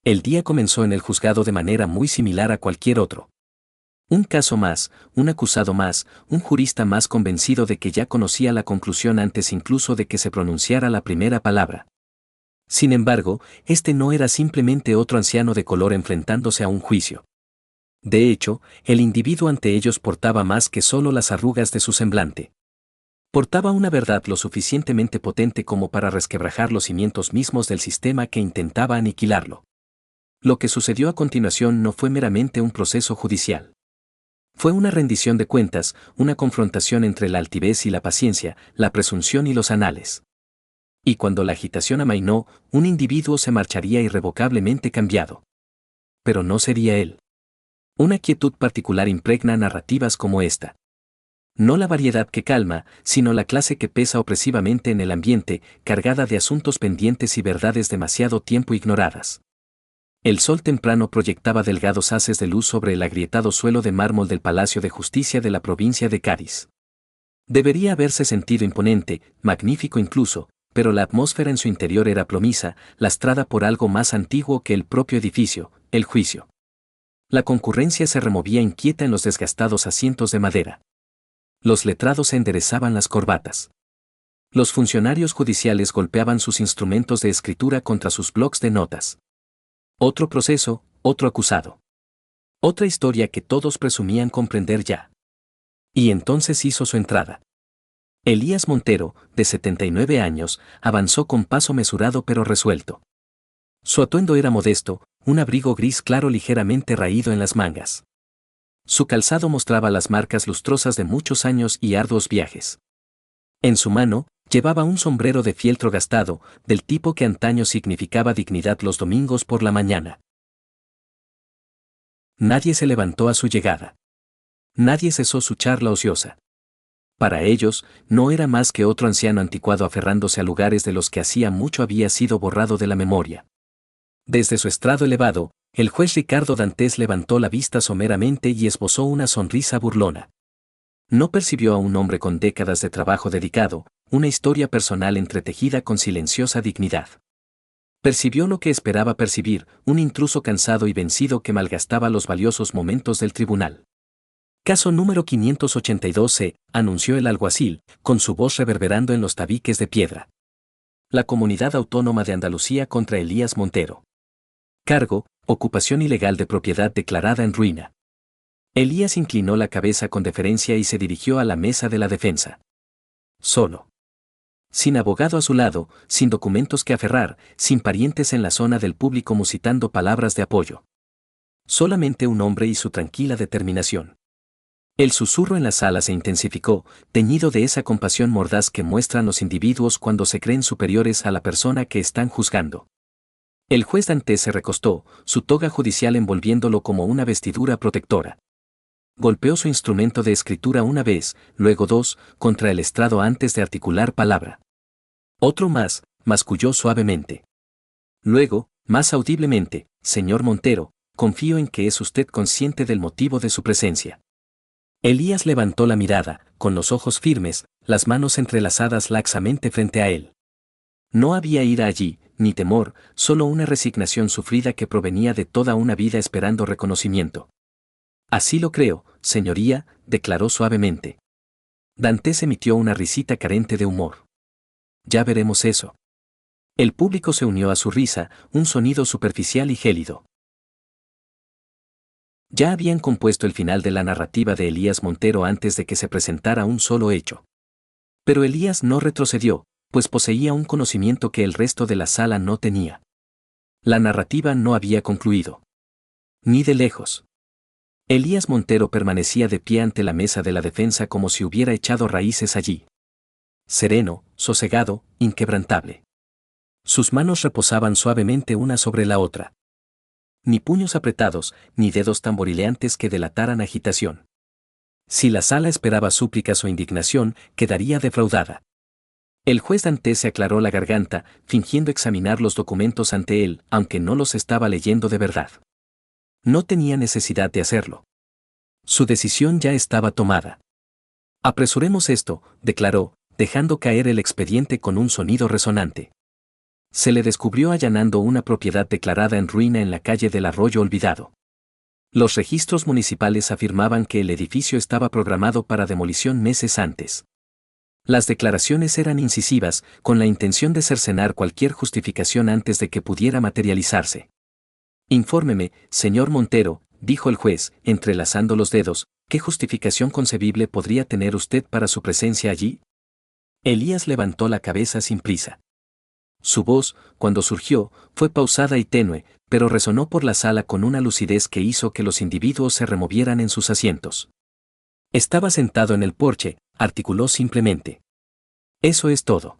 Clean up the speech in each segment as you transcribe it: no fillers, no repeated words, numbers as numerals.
El día comenzó en el juzgado de manera muy similar a cualquier otro. Un caso más, un acusado más, un jurista más convencido de que ya conocía la conclusión antes incluso de que se pronunciara la primera palabra. Sin embargo, este no era simplemente otro anciano de color enfrentándose a un juicio. De hecho, el individuo ante ellos portaba más que solo las arrugas de su semblante. Portaba una verdad lo suficientemente potente como para resquebrajar los cimientos mismos del sistema que intentaba aniquilarlo. Lo que sucedió a continuación no fue meramente un proceso judicial. Fue una rendición de cuentas, una confrontación entre la altivez y la paciencia, la presunción y los anales. Y cuando la agitación amainó, un individuo se marcharía irrevocablemente cambiado. Pero no sería él. Una quietud particular impregna narrativas como esta. No la variedad que calma, sino la clase que pesa opresivamente en el ambiente, cargada de asuntos pendientes y verdades demasiado tiempo ignoradas. El sol temprano proyectaba delgados haces de luz sobre el agrietado suelo de mármol del Palacio de Justicia de la provincia de Cádiz. Debería haberse sentido imponente, magnífico incluso, pero la atmósfera en su interior era plomiza, lastrada por algo más antiguo que el propio edificio, el juicio. La concurrencia se removía inquieta en los desgastados asientos de madera. Los letrados enderezaban las corbatas. Los funcionarios judiciales golpeaban sus instrumentos de escritura contra sus blocs de notas. Otro proceso, otro acusado. Otra historia que todos presumían comprender ya. Y entonces hizo su entrada. Elías Montero, de 79 años, avanzó con paso mesurado pero resuelto. Su atuendo era modesto, un abrigo gris claro ligeramente raído en las mangas. Su calzado mostraba las marcas lustrosas de muchos años y arduos viajes. En su mano, llevaba un sombrero de fieltro gastado, del tipo que antaño significaba dignidad los domingos por la mañana. Nadie se levantó a su llegada. Nadie cesó su charla ociosa. Para ellos, no era más que otro anciano anticuado aferrándose a lugares de los que hacía mucho había sido borrado de la memoria. Desde su estrado elevado, el juez Ricardo Dantes levantó la vista someramente y esbozó una sonrisa burlona. No percibió a un hombre con décadas de trabajo dedicado, una historia personal entretejida con silenciosa dignidad. Percibió lo que esperaba percibir, un intruso cansado y vencido que malgastaba los valiosos momentos del tribunal. Caso número 582C, anunció el alguacil, con su voz reverberando en los tabiques de piedra. La Comunidad Autónoma de Andalucía contra Elías Montero. Cargo, ocupación ilegal de propiedad declarada en ruina. Elías inclinó la cabeza con deferencia y se dirigió a la mesa de la defensa. Solo. Sin abogado a su lado, sin documentos que aferrar, sin parientes en la zona del público musitando palabras de apoyo. Solamente un hombre y su tranquila determinación. El susurro en la sala se intensificó, teñido de esa compasión mordaz que muestran los individuos cuando se creen superiores a la persona que están juzgando. El juez Dantes se recostó, su toga judicial envolviéndolo como una vestidura protectora. Golpeó su instrumento de escritura una vez, luego dos, contra el estrado antes de articular palabra. Otro más, masculló suavemente. Luego, más audiblemente, señor Montero, confío en que es usted consciente del motivo de su presencia. Elías levantó la mirada, con los ojos firmes, las manos entrelazadas laxamente frente a él. No había ira allí, ni temor, solo una resignación sufrida que provenía de toda una vida esperando reconocimiento. Así lo creo, señoría, declaró suavemente. Dantes emitió una risita carente de humor. Ya veremos eso. El público se unió a su risa, un sonido superficial y gélido. Ya habían compuesto el final de la narrativa de Elías Montero antes de que se presentara un solo hecho. Pero Elías no retrocedió, pues poseía un conocimiento que el resto de la sala no tenía. La narrativa no había concluido. Ni de lejos. Elías Montero permanecía de pie ante la mesa de la defensa como si hubiera echado raíces allí. Sereno, sosegado, inquebrantable. Sus manos reposaban suavemente una sobre la otra. Ni puños apretados, ni dedos tamborileantes que delataran agitación. Si la sala esperaba súplicas o indignación, quedaría defraudada. El juez Dantes se aclaró la garganta, fingiendo examinar los documentos ante él, aunque no los estaba leyendo de verdad. No tenía necesidad de hacerlo. Su decisión ya estaba tomada. Apresuremos esto, declaró, dejando caer el expediente con un sonido resonante. Se le descubrió allanando una propiedad declarada en ruina en la calle del Arroyo Olvidado. Los registros municipales afirmaban que el edificio estaba programado para demolición meses antes. Las declaraciones eran incisivas, con la intención de cercenar cualquier justificación antes de que pudiera materializarse. Infórmeme, señor Montero, dijo el juez, entrelazando los dedos, ¿qué justificación concebible podría tener usted para su presencia allí? Elías levantó la cabeza sin prisa. Su voz, cuando surgió, fue pausada y tenue, pero resonó por la sala con una lucidez que hizo que los individuos se removieran en sus asientos. Estaba sentado en el porche, articuló simplemente. Eso es todo.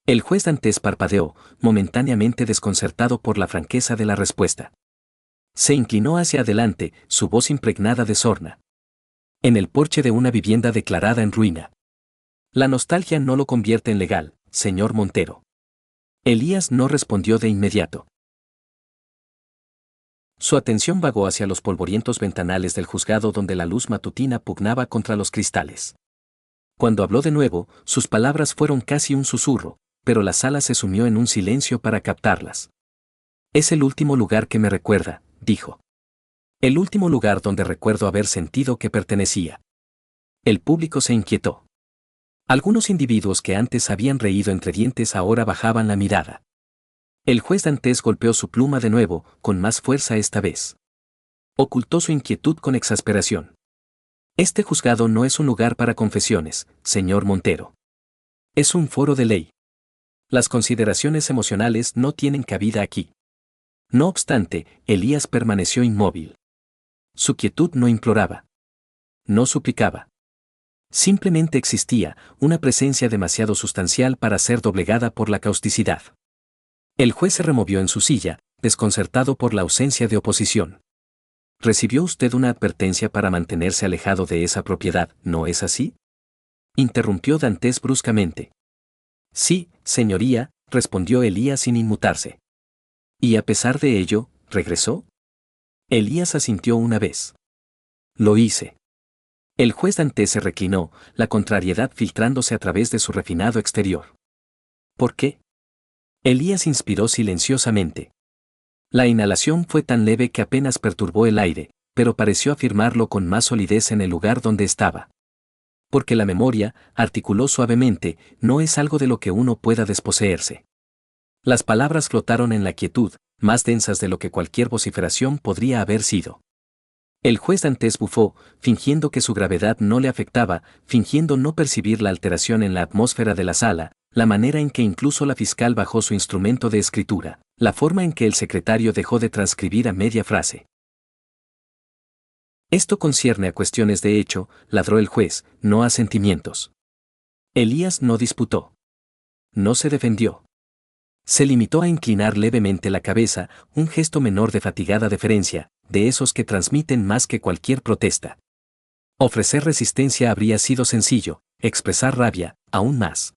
El juez Dantes parpadeó, momentáneamente desconcertado por la franqueza de la respuesta. Se inclinó hacia adelante, su voz impregnada de sorna. En el porche de una vivienda declarada en ruina. La nostalgia no lo convierte en legal, señor Montero. Elías no respondió de inmediato. Su atención vagó hacia los polvorientos ventanales del juzgado donde la luz matutina pugnaba contra los cristales. Cuando habló de nuevo, sus palabras fueron casi un susurro, pero la sala se sumió en un silencio para captarlas. Es el último lugar que me recuerda, dijo. El último lugar donde recuerdo haber sentido que pertenecía. El público se inquietó. Algunos individuos que antes habían reído entre dientes ahora bajaban la mirada. El juez Dantes golpeó su pluma de nuevo, con más fuerza esta vez. Ocultó su inquietud con exasperación. Este juzgado no es un lugar para confesiones, señor Montero. Es un foro de ley. Las consideraciones emocionales no tienen cabida aquí. No obstante, Elías permaneció inmóvil. Su quietud no imploraba. No suplicaba. Simplemente existía, una presencia demasiado sustancial para ser doblegada por la causticidad. El juez se removió en su silla, desconcertado por la ausencia de oposición. ¿Recibió usted una advertencia para mantenerse alejado de esa propiedad, no es así? Interrumpió Dantes bruscamente. Sí, señoría, respondió Elías sin inmutarse. ¿Y a pesar de ello, regresó? Elías asintió una vez. Lo hice. El juez Dantes se reclinó, la contrariedad filtrándose a través de su refinado exterior. ¿Por qué? Elías inspiró silenciosamente. La inhalación fue tan leve que apenas perturbó el aire, pero pareció afirmarlo con más solidez en el lugar donde estaba. Porque la memoria, articuló suavemente, no es algo de lo que uno pueda desposeerse. Las palabras flotaron en la quietud, más densas de lo que cualquier vociferación podría haber sido. El juez Dantes bufó, fingiendo que su gravedad no le afectaba, fingiendo no percibir la alteración en la atmósfera de la sala, la manera en que incluso la fiscal bajó su instrumento de escritura, la forma en que el secretario dejó de transcribir a media frase. Esto concierne a cuestiones de hecho, ladró el juez, no a sentimientos. Elías no disputó. No se defendió. Se limitó a inclinar levemente la cabeza, un gesto menor de fatigada deferencia, de esos que transmiten más que cualquier protesta. Ofrecer resistencia habría sido sencillo, expresar rabia, aún más.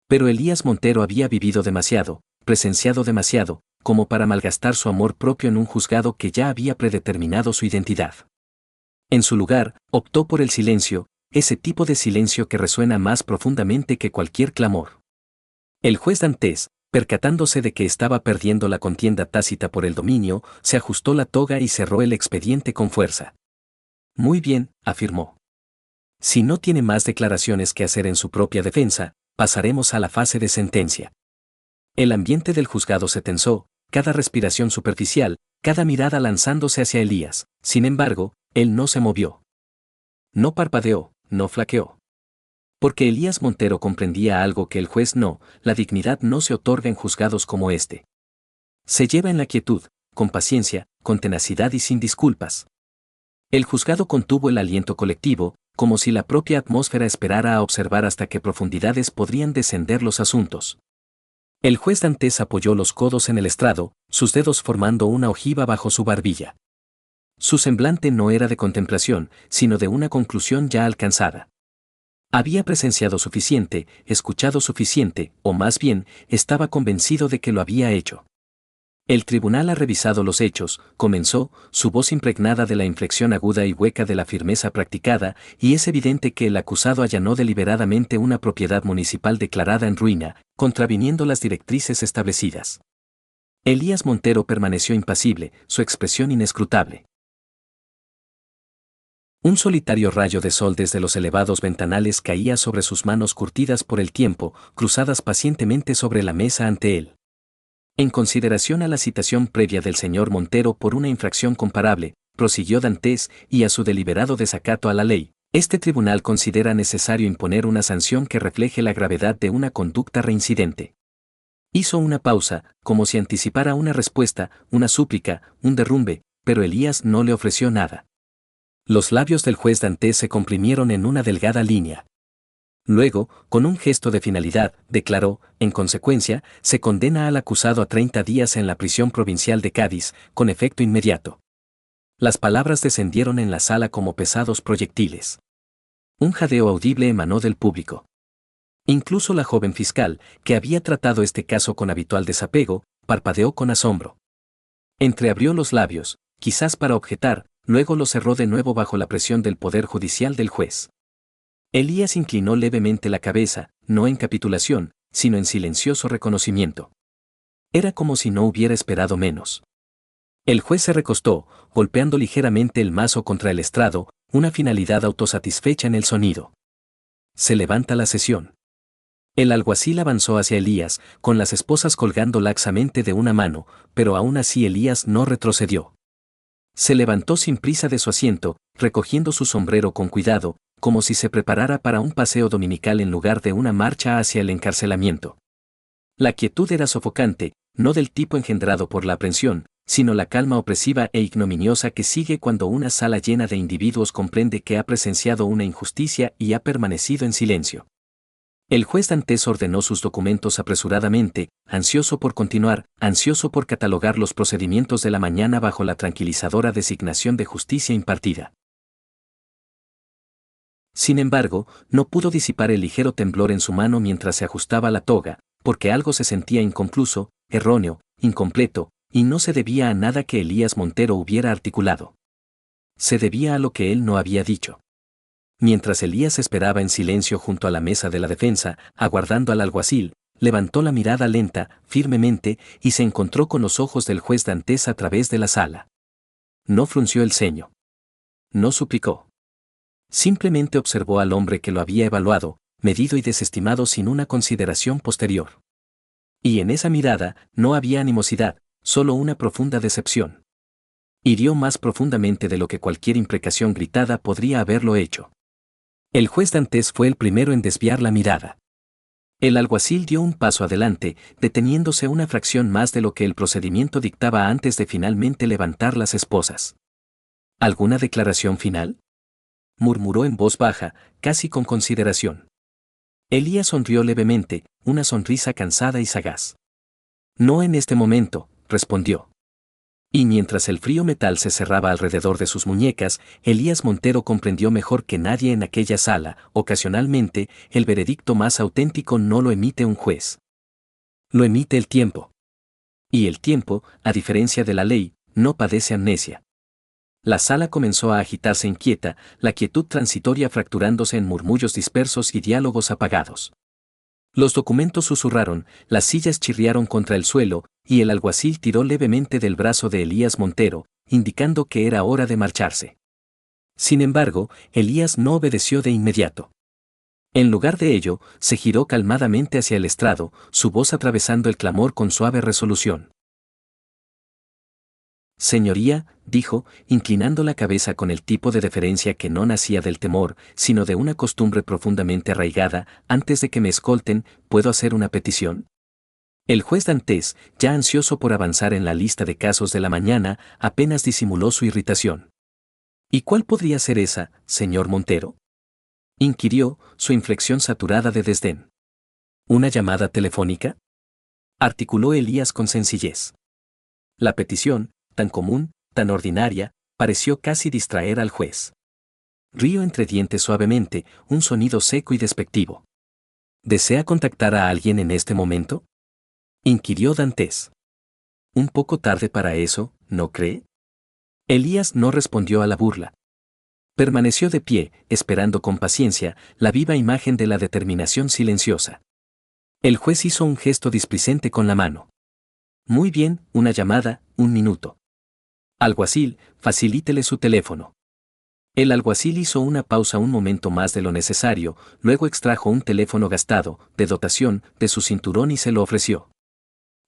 Pero Elías Montero había vivido demasiado, presenciado demasiado, como para malgastar su amor propio en un juzgado que ya había predeterminado su identidad. En su lugar, optó por el silencio, ese tipo de silencio que resuena más profundamente que cualquier clamor. El juez Dantes, percatándose de que estaba perdiendo la contienda tácita por el dominio, se ajustó la toga y cerró el expediente con fuerza. Muy bien, afirmó. Si no tiene más declaraciones que hacer en su propia defensa, pasaremos a la fase de sentencia. El ambiente del juzgado se tensó, cada respiración superficial, cada mirada lanzándose hacia Elías. Sin embargo, él no se movió. No parpadeó, no flaqueó. Porque Elías Montero comprendía algo que el juez no, la dignidad no se otorga en juzgados como este. Se lleva en la quietud, con paciencia, con tenacidad y sin disculpas. El juzgado contuvo el aliento colectivo, como si la propia atmósfera esperara a observar hasta qué profundidades podrían descender los asuntos. El juez Dantes apoyó los codos en el estrado, sus dedos formando una ojiva bajo su barbilla. Su semblante no era de contemplación, sino de una conclusión ya alcanzada. Había presenciado suficiente, escuchado suficiente, o más bien, estaba convencido de que lo había hecho. El tribunal ha revisado los hechos, comenzó, su voz impregnada de la inflexión aguda y hueca de la firmeza practicada, y es evidente que el acusado allanó deliberadamente una propiedad municipal declarada en ruina, contraviniendo las directrices establecidas. Elías Montero permaneció impasible, su expresión inescrutable. Un solitario rayo de sol desde los elevados ventanales caía sobre sus manos curtidas por el tiempo, cruzadas pacientemente sobre la mesa ante él. En consideración a la citación previa del señor Montero por una infracción comparable, prosiguió Dantes, y a su deliberado desacato a la ley, este tribunal considera necesario imponer una sanción que refleje la gravedad de una conducta reincidente. Hizo una pausa, como si anticipara una respuesta, una súplica, un derrumbe, pero Elías no le ofreció nada. Los labios del juez Dantes se comprimieron en una delgada línea. Luego, con un gesto de finalidad, declaró, en consecuencia, se condena al acusado a 30 días en la prisión provincial de Cádiz, con efecto inmediato. Las palabras descendieron en la sala como pesados proyectiles. Un jadeo audible emanó del público. Incluso la joven fiscal, que había tratado este caso con habitual desapego, parpadeó con asombro. Entreabrió los labios, quizás para objetar, luego los cerró de nuevo bajo la presión del poder judicial del juez. Elías inclinó levemente la cabeza, no en capitulación, sino en silencioso reconocimiento. Era como si no hubiera esperado menos. El juez se recostó, golpeando ligeramente el mazo contra el estrado, una finalidad autosatisfecha en el sonido. Se levanta la sesión. El alguacil avanzó hacia Elías, con las esposas colgando laxamente de una mano, pero aún así Elías no retrocedió. Se levantó sin prisa de su asiento, recogiendo su sombrero con cuidado, como si se preparara para un paseo dominical en lugar de una marcha hacia el encarcelamiento. La quietud era sofocante, no del tipo engendrado por la aprensión, sino la calma opresiva e ignominiosa que sigue cuando una sala llena de individuos comprende que ha presenciado una injusticia y ha permanecido en silencio. El juez Dantes ordenó sus documentos apresuradamente, ansioso por continuar, ansioso por catalogar los procedimientos de la mañana bajo la tranquilizadora designación de justicia impartida. Sin embargo, no pudo disipar el ligero temblor en su mano mientras se ajustaba la toga, porque algo se sentía inconcluso, erróneo, incompleto, y no se debía a nada que Elías Montero hubiera articulado. Se debía a lo que él no había dicho. Mientras Elías esperaba en silencio junto a la mesa de la defensa, aguardando al alguacil, levantó la mirada lenta, firmemente, y se encontró con los ojos del juez Dantes a través de la sala. No frunció el ceño. No suplicó. Simplemente observó al hombre que lo había evaluado, medido y desestimado sin una consideración posterior. Y en esa mirada no había animosidad, solo una profunda decepción. Hirió más profundamente de lo que cualquier imprecación gritada podría haberlo hecho. El juez Dantes fue el primero en desviar la mirada. El alguacil dio un paso adelante, deteniéndose una fracción más de lo que el procedimiento dictaba antes de finalmente levantar las esposas. ¿Alguna declaración final?, murmuró en voz baja, casi con consideración. Elías sonrió levemente, una sonrisa cansada y sagaz. No en este momento, respondió. Y mientras el frío metal se cerraba alrededor de sus muñecas, Elías Montero comprendió mejor que nadie en aquella sala, ocasionalmente, el veredicto más auténtico no lo emite un juez. Lo emite el tiempo. Y el tiempo, a diferencia de la ley, no padece amnesia. La sala comenzó a agitarse inquieta, la quietud transitoria fracturándose en murmullos dispersos y diálogos apagados. Los documentos susurraron, las sillas chirriaron contra el suelo, y el alguacil tiró levemente del brazo de Elías Montero, indicando que era hora de marcharse. Sin embargo, Elías no obedeció de inmediato. En lugar de ello, se giró calmadamente hacia el estrado, su voz atravesando el clamor con suave resolución. Señoría, dijo, inclinando la cabeza con el tipo de deferencia que no nacía del temor, sino de una costumbre profundamente arraigada, antes de que me escolten, ¿puedo hacer una petición? El juez Dantes, ya ansioso por avanzar en la lista de casos de la mañana, apenas disimuló su irritación. ¿Y cuál podría ser esa, señor Montero?, inquirió, su inflexión saturada de desdén. ¿Una llamada telefónica?, articuló Elías con sencillez. La petición, tan común, tan ordinaria, pareció casi distraer al juez. Rió entre dientes suavemente, un sonido seco y despectivo. ¿Desea contactar a alguien en este momento?, inquirió Dantes. Un poco tarde para eso, ¿no cree? Elías no respondió a la burla. Permaneció de pie, esperando con paciencia la viva imagen de la determinación silenciosa. El juez hizo un gesto displicente con la mano. Muy bien, una llamada, 1 minuto. Alguacil, facilítele su teléfono. El alguacil hizo una pausa un momento más de lo necesario, luego extrajo un teléfono gastado, de dotación, de su cinturón y se lo ofreció.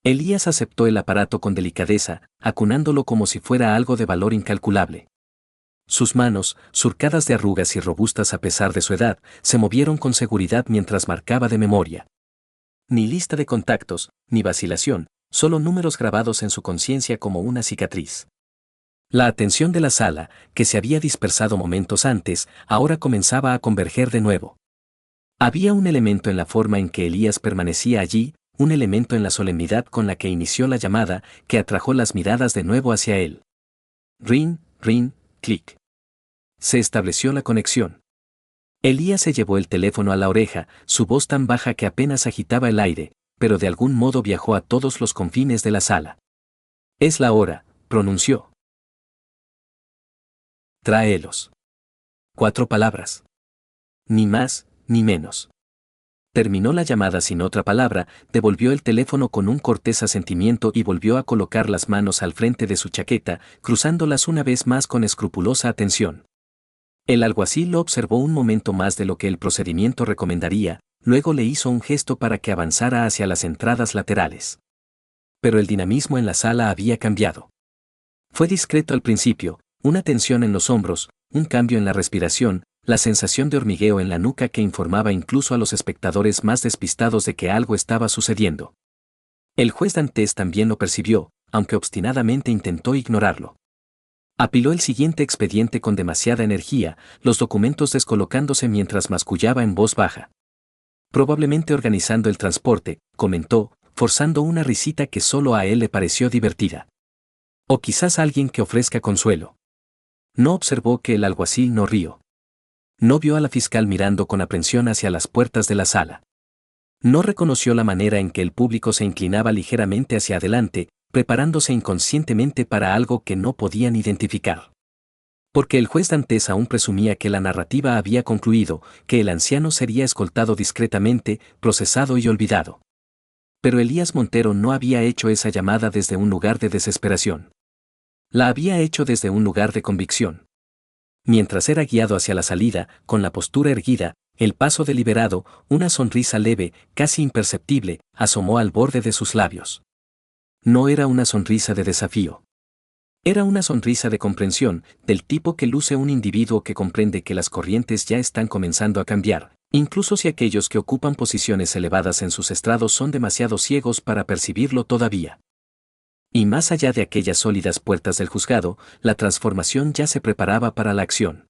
Elías aceptó el aparato con delicadeza, acunándolo como si fuera algo de valor incalculable. Sus manos, surcadas de arrugas y robustas a pesar de su edad, se movieron con seguridad mientras marcaba de memoria. Ni lista de contactos, ni vacilación, solo números grabados en su conciencia como una cicatriz. La atención de la sala, que se había dispersado momentos antes, ahora comenzaba a converger de nuevo. Había un elemento en la forma en que Elías permanecía allí, un elemento en la solemnidad con la que inició la llamada, que atrajo las miradas de nuevo hacia él. Ring, ring, clic. Se estableció la conexión. Elías se llevó el teléfono a la oreja, su voz tan baja que apenas agitaba el aire, pero de algún modo viajó a todos los confines de la sala. Es la hora, pronunció. Tráelos. 4 palabras. Ni más, ni menos. Terminó la llamada sin otra palabra, devolvió el teléfono con un cortés asentimiento y volvió a colocar las manos al frente de su chaqueta, cruzándolas una vez más con escrupulosa atención. El alguacil lo observó un momento más de lo que el procedimiento recomendaría, luego le hizo un gesto para que avanzara hacia las entradas laterales. Pero el dinamismo en la sala había cambiado. Fue discreto al principio, una tensión en los hombros, un cambio en la respiración, la sensación de hormigueo en la nuca que informaba incluso a los espectadores más despistados de que algo estaba sucediendo. El juez Dantes también lo percibió, aunque obstinadamente intentó ignorarlo. Apiló el siguiente expediente con demasiada energía, los documentos descolocándose mientras mascullaba en voz baja. Probablemente organizando el transporte, comentó, forzando una risita que solo a él le pareció divertida. O quizás alguien que ofrezca consuelo. No observó que el alguacil no rió. No vio a la fiscal mirando con aprensión hacia las puertas de la sala. No reconoció la manera en que el público se inclinaba ligeramente hacia adelante, preparándose inconscientemente para algo que no podían identificar. Porque el juez Dantes aún presumía que la narrativa había concluido, que el anciano sería escoltado discretamente, procesado y olvidado. Pero Elías Montero no había hecho esa llamada desde un lugar de desesperación. La había hecho desde un lugar de convicción. Mientras era guiado hacia la salida, con la postura erguida, el paso deliberado, una sonrisa leve, casi imperceptible, asomó al borde de sus labios. No era una sonrisa de desafío. Era una sonrisa de comprensión, del tipo que luce un individuo que comprende que las corrientes ya están comenzando a cambiar, incluso si aquellos que ocupan posiciones elevadas en sus estrados son demasiado ciegos para percibirlo todavía. Y más allá de aquellas sólidas puertas del juzgado, la transformación ya se preparaba para la acción.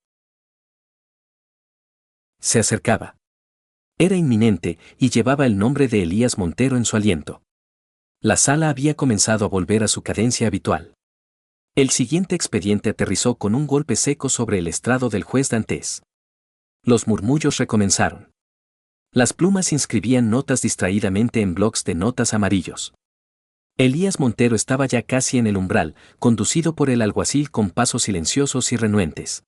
Se acercaba. Era inminente y llevaba el nombre de Elías Montero en su aliento. La sala había comenzado a volver a su cadencia habitual. El siguiente expediente aterrizó con un golpe seco sobre el estrado del juez Dantes. Los murmullos recomenzaron. Las plumas inscribían notas distraídamente en blocs de notas amarillos. Elías Montero estaba ya casi en el umbral, conducido por el alguacil con pasos silenciosos y renuentes.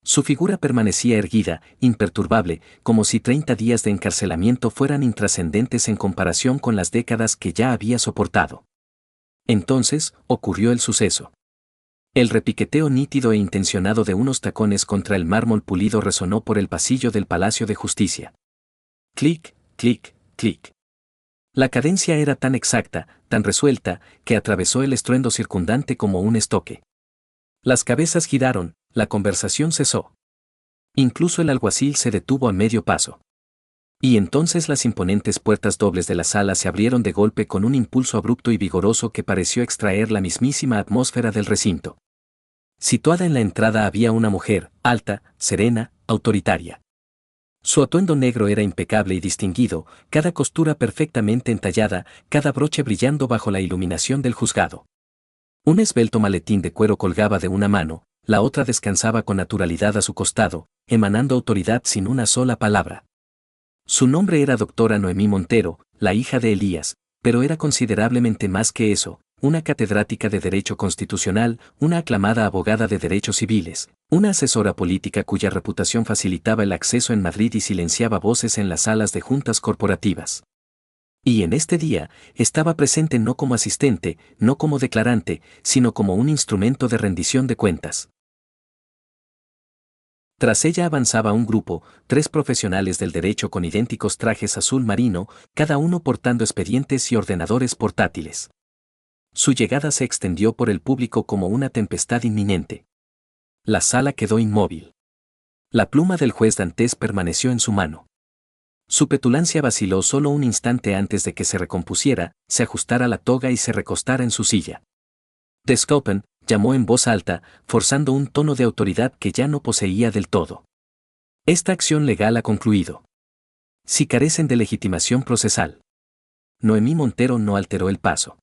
Su figura permanecía erguida, imperturbable, como si 30 días de encarcelamiento fueran intrascendentes en comparación con las décadas que ya había soportado. Entonces, ocurrió el suceso. El repiqueteo nítido e intencionado de unos tacones contra el mármol pulido resonó por el pasillo del Palacio de Justicia. Clic, clic, clic. La cadencia era tan exacta, tan resuelta, que atravesó el estruendo circundante como un estoque. Las cabezas giraron, la conversación cesó. Incluso el alguacil se detuvo a medio paso. Y entonces las imponentes puertas dobles de la sala se abrieron de golpe con un impulso abrupto y vigoroso que pareció extraer la mismísima atmósfera del recinto. Situada en la entrada había una mujer, alta, serena, autoritaria. Su atuendo negro era impecable y distinguido, cada costura perfectamente entallada, cada broche brillando bajo la iluminación del juzgado. Un esbelto maletín de cuero colgaba de una mano, la otra descansaba con naturalidad a su costado, emanando autoridad sin una sola palabra. Su nombre era doctora Noemí Montero, la hija de Elías, pero era considerablemente más que eso, una catedrática de Derecho Constitucional, una aclamada abogada de derechos civiles, una asesora política cuya reputación facilitaba el acceso en Madrid y silenciaba voces en las salas de juntas corporativas. Y en este día, estaba presente no como asistente, no como declarante, sino como un instrumento de rendición de cuentas. Tras ella avanzaba un grupo, 3 profesionales del derecho con idénticos trajes azul marino, cada uno portando expedientes y ordenadores portátiles. Su llegada se extendió por el público como una tempestad inminente. La sala quedó inmóvil. La pluma del juez Dantes permaneció en su mano. Su petulancia vaciló solo un instante antes de que se recompusiera, se ajustara la toga y se recostara en su silla. Descopen, llamó en voz alta, forzando un tono de autoridad que ya no poseía del todo. Esta acción legal ha concluido. Si carecen de legitimación procesal. Noemí Montero no alteró el paso.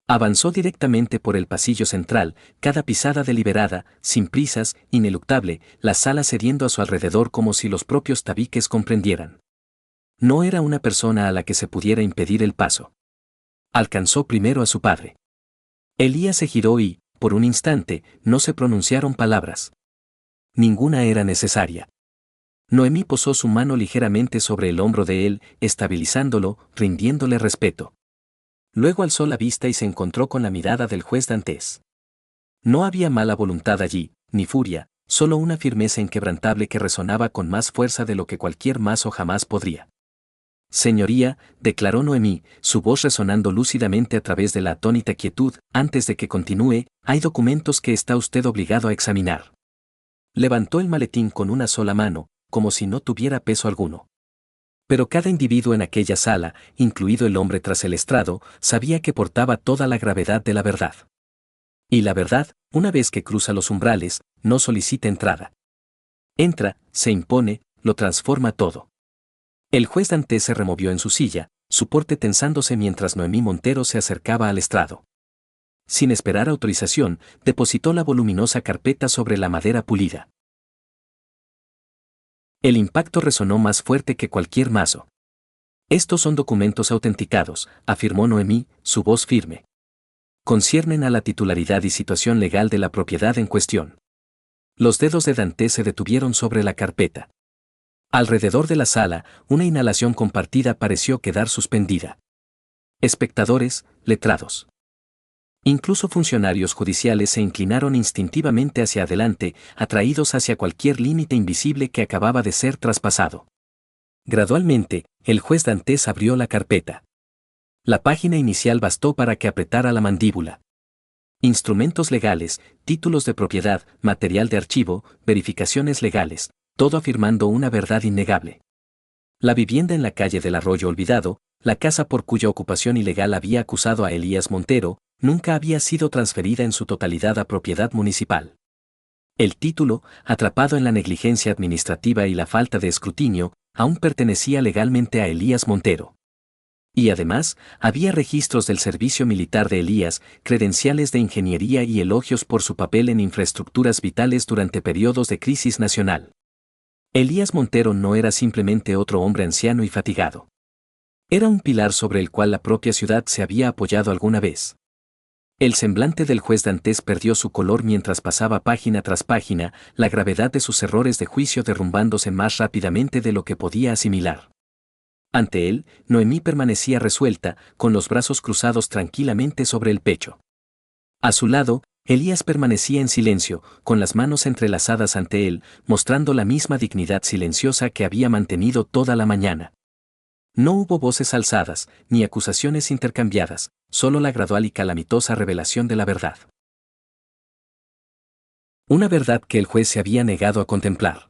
Avanzó directamente por el pasillo central, cada pisada deliberada, sin prisas, ineluctable, la sala cediendo a su alrededor como si los propios tabiques comprendieran. No era una persona a la que se pudiera impedir el paso. Alcanzó primero a su padre. Elías se giró y, por un instante, no se pronunciaron palabras. Ninguna era necesaria. Noemí posó su mano ligeramente sobre el hombro de él, estabilizándolo, rindiéndole respeto. Luego alzó la vista y se encontró con la mirada del juez Dantes. No había mala voluntad allí, ni furia, solo una firmeza inquebrantable que resonaba con más fuerza de lo que cualquier mazo jamás podría. Señoría, declaró Noemí, su voz resonando lúcidamente a través de la atónita quietud, antes de que continúe, hay documentos que está usted obligado a examinar. Levantó el maletín con una sola mano, como si no tuviera peso alguno. Pero cada individuo en aquella sala, incluido el hombre tras el estrado, sabía que portaba toda la gravedad de la verdad. Y la verdad, una vez que cruza los umbrales, no solicita entrada. Entra, se impone, lo transforma todo. El juez Dantes se removió en su silla, su porte tensándose mientras Noemí Montero se acercaba al estrado. Sin esperar autorización, depositó la voluminosa carpeta sobre la madera pulida. El impacto resonó más fuerte que cualquier mazo. Estos son documentos autenticados, afirmó Noemí, su voz firme. Conciernen a la titularidad y situación legal de la propiedad en cuestión. Los dedos de Dantes se detuvieron sobre la carpeta. Alrededor de la sala, una inhalación compartida pareció quedar suspendida. Espectadores, letrados. Incluso funcionarios judiciales se inclinaron instintivamente hacia adelante, atraídos hacia cualquier límite invisible que acababa de ser traspasado. Gradualmente, el juez Dantes abrió la carpeta. La página inicial bastó para que apretara la mandíbula. Instrumentos legales, títulos de propiedad, material de archivo, verificaciones legales, todo afirmando una verdad innegable. La vivienda en la calle del Arroyo Olvidado, la casa por cuya ocupación ilegal había acusado a Elías Montero, nunca había sido transferida en su totalidad a propiedad municipal. El título, atrapado en la negligencia administrativa y la falta de escrutinio, aún pertenecía legalmente a Elías Montero. Y además, había registros del servicio militar de Elías, credenciales de ingeniería y elogios por su papel en infraestructuras vitales durante periodos de crisis nacional. Elías Montero no era simplemente otro hombre anciano y fatigado. Era un pilar sobre el cual la propia ciudad se había apoyado alguna vez. El semblante del juez Dantes perdió su color mientras pasaba página tras página, la gravedad de sus errores de juicio derrumbándose más rápidamente de lo que podía asimilar. Ante él, Noemí permanecía resuelta, con los brazos cruzados tranquilamente sobre el pecho. A su lado, Elías permanecía en silencio, con las manos entrelazadas ante él, mostrando la misma dignidad silenciosa que había mantenido toda la mañana. No hubo voces alzadas, ni acusaciones intercambiadas, solo la gradual y calamitosa revelación de la verdad. Una verdad que el juez se había negado a contemplar.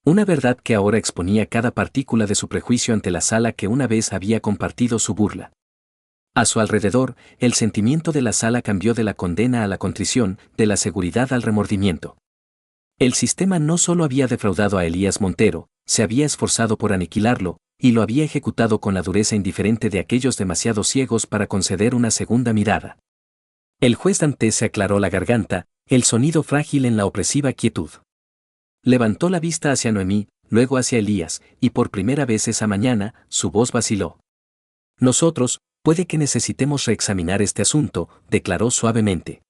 Una verdad que ahora exponía cada partícula de su prejuicio ante la sala que una vez había compartido su burla. A su alrededor, el sentimiento de la sala cambió de la condena a la contrición, de la seguridad al remordimiento. El sistema no solo había defraudado a Elías Montero, se había esforzado por aniquilarlo, y lo había ejecutado con la dureza indiferente de aquellos demasiado ciegos para conceder una segunda mirada. El juez Dantes se aclaró la garganta, el sonido frágil en la opresiva quietud. Levantó la vista hacia Noemí, luego hacia Elías, y por primera vez esa mañana, su voz vaciló. Nosotros, puede que necesitemos reexaminar este asunto, declaró suavemente.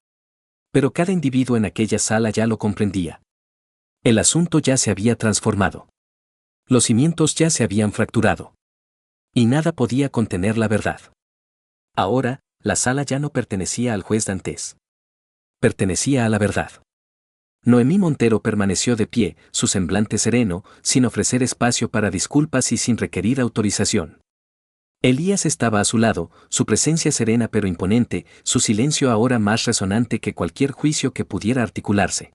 Pero cada individuo en aquella sala ya lo comprendía. El asunto ya se había transformado. Los cimientos ya se habían fracturado. Y nada podía contener la verdad. Ahora, la sala ya no pertenecía al juez Dantes. Pertenecía a la verdad. Noemí Montero permaneció de pie, su semblante sereno, sin ofrecer espacio para disculpas y sin requerir autorización. Elías estaba a su lado, su presencia serena pero imponente, su silencio ahora más resonante que cualquier juicio que pudiera articularse.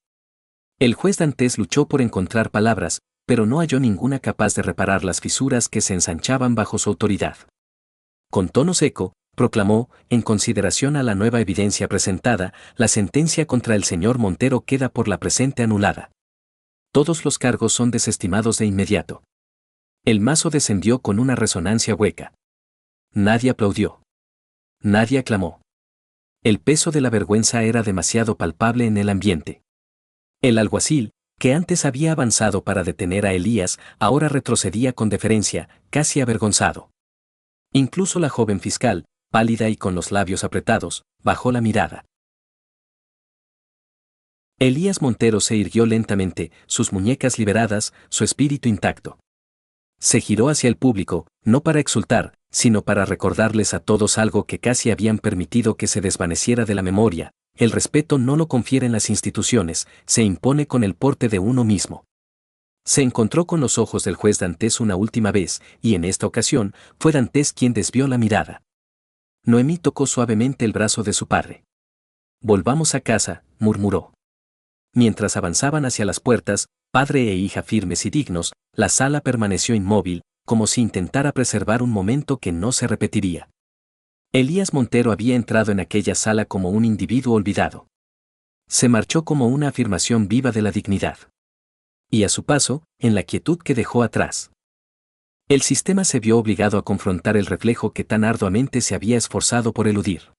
El juez Dantes luchó por encontrar palabras, pero no halló ninguna capaz de reparar las fisuras que se ensanchaban bajo su autoridad. Con tono seco, proclamó, en consideración a la nueva evidencia presentada, la sentencia contra el señor Montero queda por la presente anulada. Todos los cargos son desestimados de inmediato. El mazo descendió con una resonancia hueca. Nadie aplaudió. Nadie aclamó. El peso de la vergüenza era demasiado palpable en el ambiente. El alguacil, que antes había avanzado para detener a Elías, ahora retrocedía con deferencia, casi avergonzado. Incluso la joven fiscal, pálida y con los labios apretados, bajó la mirada. Elías Montero se irguió lentamente, sus muñecas liberadas, su espíritu intacto. Se giró hacia el público, no para exultar, sino para recordarles a todos algo que casi habían permitido que se desvaneciera de la memoria: el respeto no lo confieren las instituciones, se impone con el porte de uno mismo. Se encontró con los ojos del juez Dantes una última vez, y en esta ocasión, fue Dantes quien desvió la mirada. Noemí tocó suavemente el brazo de su padre. «Volvamos a casa», murmuró. Mientras avanzaban hacia las puertas, padre e hija firmes y dignos, la sala permaneció inmóvil, como si intentara preservar un momento que no se repetiría. Elías Montero había entrado en aquella sala como un individuo olvidado. Se marchó como una afirmación viva de la dignidad. Y a su paso, en la quietud que dejó atrás. El sistema se vio obligado a confrontar el reflejo que tan arduamente se había esforzado por eludir.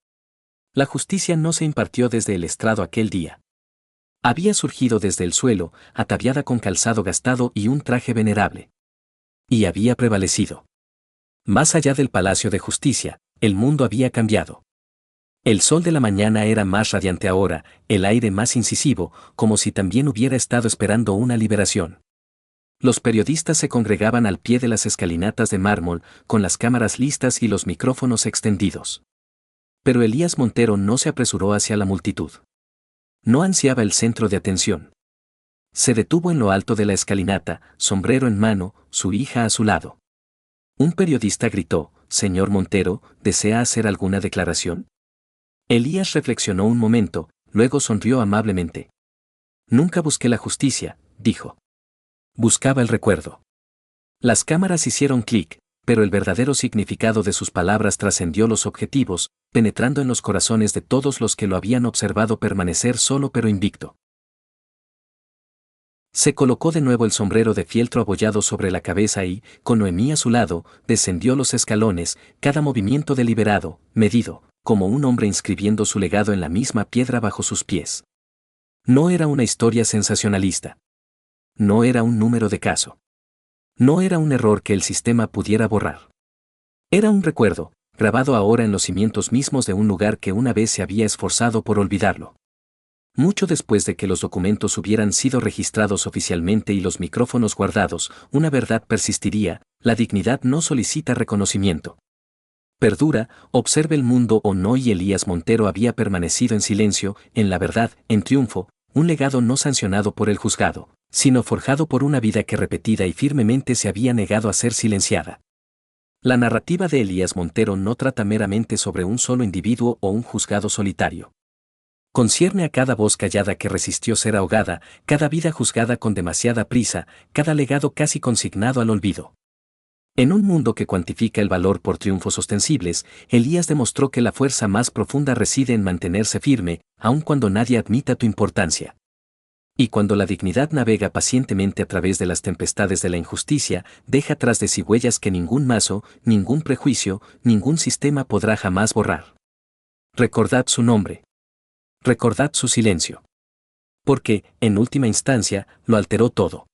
La justicia no se impartió desde el estrado aquel día. Había surgido desde el suelo, ataviada con calzado gastado y un traje venerable. Y había prevalecido. Más allá del Palacio de Justicia, el mundo había cambiado. El sol de la mañana era más radiante ahora, el aire más incisivo, como si también hubiera estado esperando una liberación. Los periodistas se congregaban al pie de las escalinatas de mármol, con las cámaras listas y los micrófonos extendidos. Pero Elías Montero no se apresuró hacia la multitud. No ansiaba el centro de atención. Se detuvo en lo alto de la escalinata, sombrero en mano, su hija a su lado. Un periodista gritó: «Señor Montero, ¿desea hacer alguna declaración?». Elías reflexionó un momento, luego sonrió amablemente. «Nunca busqué la justicia», dijo. «Buscaba el recuerdo». Las cámaras hicieron clic, pero el verdadero significado de sus palabras trascendió los objetivos, penetrando en los corazones de todos los que lo habían observado permanecer solo pero invicto. Se colocó de nuevo el sombrero de fieltro abollado sobre la cabeza y, con Noemí a su lado, descendió los escalones, cada movimiento deliberado, medido, como un hombre inscribiendo su legado en la misma piedra bajo sus pies. No era una historia sensacionalista. No era un número de caso. No era un error que el sistema pudiera borrar. Era un recuerdo, grabado ahora en los cimientos mismos de un lugar que una vez se había esforzado por olvidarlo. Mucho después de que los documentos hubieran sido registrados oficialmente y los micrófonos guardados, una verdad persistiría: la dignidad no solicita reconocimiento. Perdura, observe el mundo o no, y Elías Montero había permanecido en silencio, en la verdad, en triunfo, un legado no sancionado por el juzgado, sino forjado por una vida que repetida y firmemente se había negado a ser silenciada. La narrativa de Elías Montero no trata meramente sobre un solo individuo o un juzgado solitario. Concierne a cada voz callada que resistió ser ahogada, cada vida juzgada con demasiada prisa, cada legado casi consignado al olvido. En un mundo que cuantifica el valor por triunfos ostensibles, Elías demostró que la fuerza más profunda reside en mantenerse firme, aun cuando nadie admita tu importancia. Y cuando la dignidad navega pacientemente a través de las tempestades de la injusticia, deja tras de sí huellas que ningún mazo, ningún prejuicio, ningún sistema podrá jamás borrar. Recordad su nombre. Recordad su silencio. Porque, en última instancia, lo alteró todo.